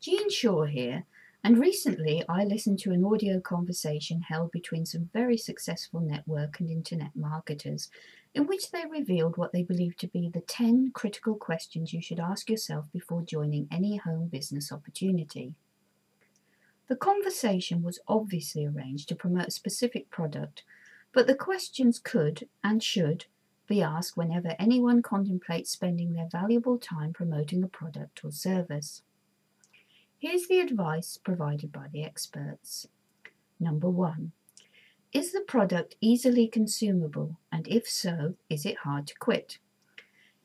Jean Shaw here, and recently I listened to an audio conversation held between some very successful network and internet marketers in which they revealed what they believe to be the 10 critical questions you should ask yourself before joining any home business opportunity. The conversation was obviously arranged to promote a specific product, but the questions could and should be asked whenever anyone contemplates spending their valuable time promoting a product or service. Here's the advice provided by the experts. Number 1. Is the product easily consumable, and if so, is it hard to quit?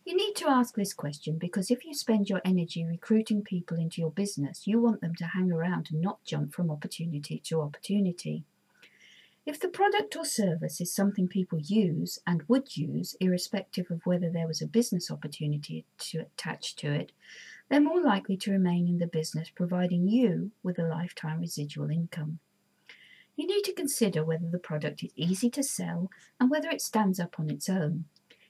You need to ask this question because if you spend your energy recruiting people into your business, you want them to hang around and not jump from opportunity to opportunity. If the product or service is something people use and would use, irrespective of whether there was a business opportunity attached to it, they're more likely to remain in the business, providing you with a lifetime residual income. You need to consider whether the product is easy to sell and whether it stands up on its own.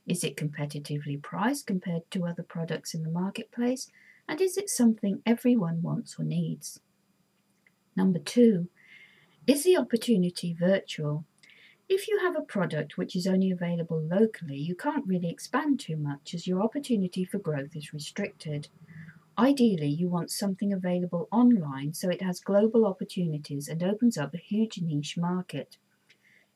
Is it competitively priced compared to other products in the marketplace? And is it something everyone wants or needs? Number 2. Is the opportunity virtual? If you have a product which is only available locally, you can't really expand too much as your opportunity for growth is restricted. Ideally, you want something available online so it has global opportunities and opens up a huge niche market.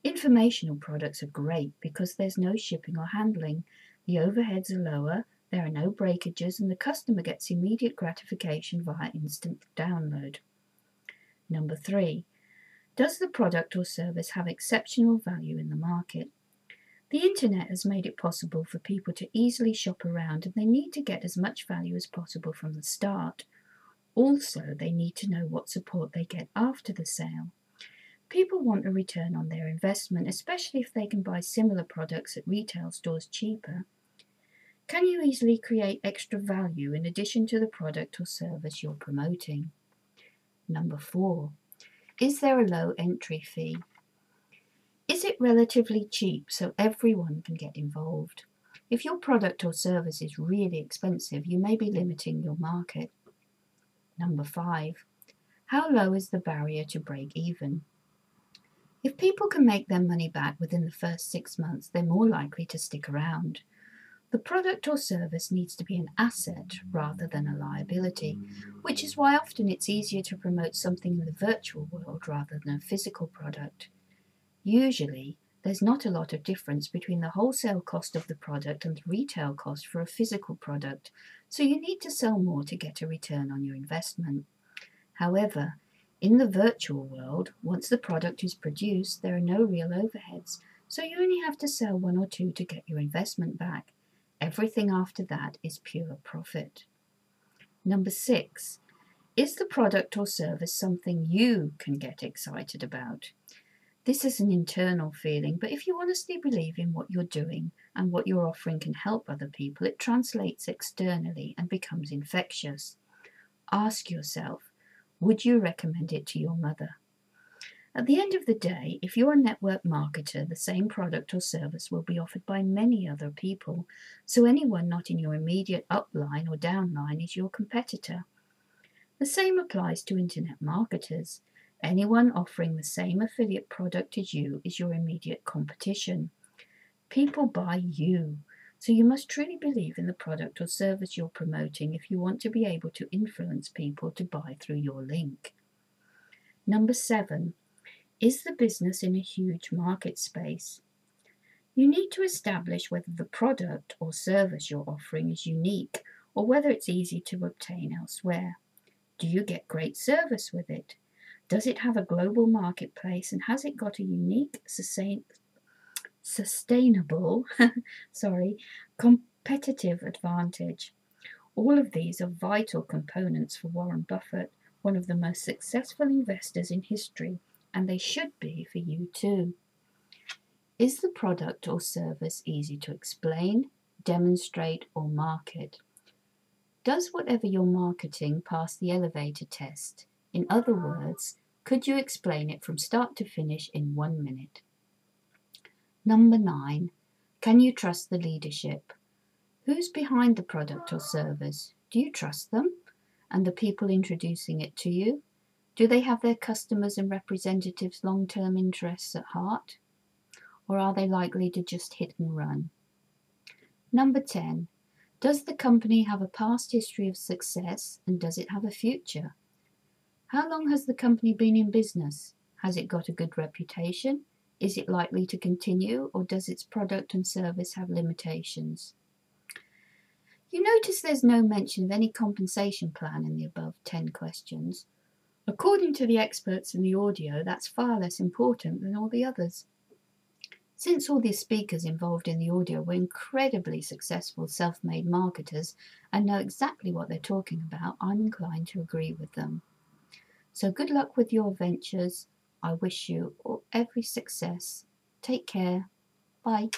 Informational products are great because there's no shipping or handling, the overheads are lower, there are no breakages, and the customer gets immediate gratification via instant download. Number 3. Does the product or service have exceptional value in the market? The internet has made it possible for people to easily shop around, and they need to get as much value as possible from the start. Also, they need to know what support they get after the sale. People want a return on their investment, especially if they can buy similar products at retail stores cheaper. Can you easily create extra value in addition to the product or service you're promoting? Number 4. Is there a low entry fee? Is it relatively cheap so everyone can get involved? If your product or service is really expensive, you may be limiting your market. Number 5. How low is the barrier to break even? If people can make their money back within the first 6 months, they're more likely to stick around. The product or service needs to be an asset rather than a liability, which is why often it's easier to promote something in the virtual world rather than a physical product. Usually, there's not a lot of difference between the wholesale cost of the product and the retail cost for a physical product, so you need to sell more to get a return on your investment. However, in the virtual world, once the product is produced, there are no real overheads, so you only have to sell 1 or 2 to get your investment back. Everything after that is pure profit. Number 6. Is the product or service something you can get excited about? This is an internal feeling, but if you honestly believe in what you're doing and what you're offering can help other people, it translates externally and becomes infectious. Ask yourself, would you recommend it to your mother? At the end of the day, if you're a network marketer, the same product or service will be offered by many other people, so anyone not in your immediate upline or downline is your competitor. The same applies to internet marketers. Anyone offering the same affiliate product as you is your immediate competition. People buy you, so you must truly believe in the product or service you're promoting if you want to be able to influence people to buy through your link. Number 7. Is the business in a huge market space? You need to establish whether the product or service you're offering is unique or whether it's easy to obtain elsewhere. Do you get great service with it? Does it have a global marketplace and has it got a unique, sustainable competitive advantage? All of these are vital components for Warren Buffett, one of the most successful investors in history, and they should be for you too. Is the product or service easy to explain, demonstrate, or market? Does whatever you're marketing pass the elevator test? In other words, could you explain it from start to finish in 1 minute? Number 9. Can you trust the leadership? Who's behind the product or service? Do you trust them? and the people introducing it to you? Do they have their customers' and representatives' long-term interests at heart? Or are they likely to just hit and run? Number 10. Does the company have a past history of success, and does it have a future? How long has the company been in business? Has it got a good reputation? Is it likely to continue, or does its product and service have limitations? You notice there's no mention of any compensation plan in the above 10 questions. According to the experts in the audio, that's far less important than all the others. Since all the speakers involved in the audio were incredibly successful self-made marketers and know exactly what they're talking about, I'm inclined to agree with them. So good luck with your ventures. I wish you every success. Take care. Bye.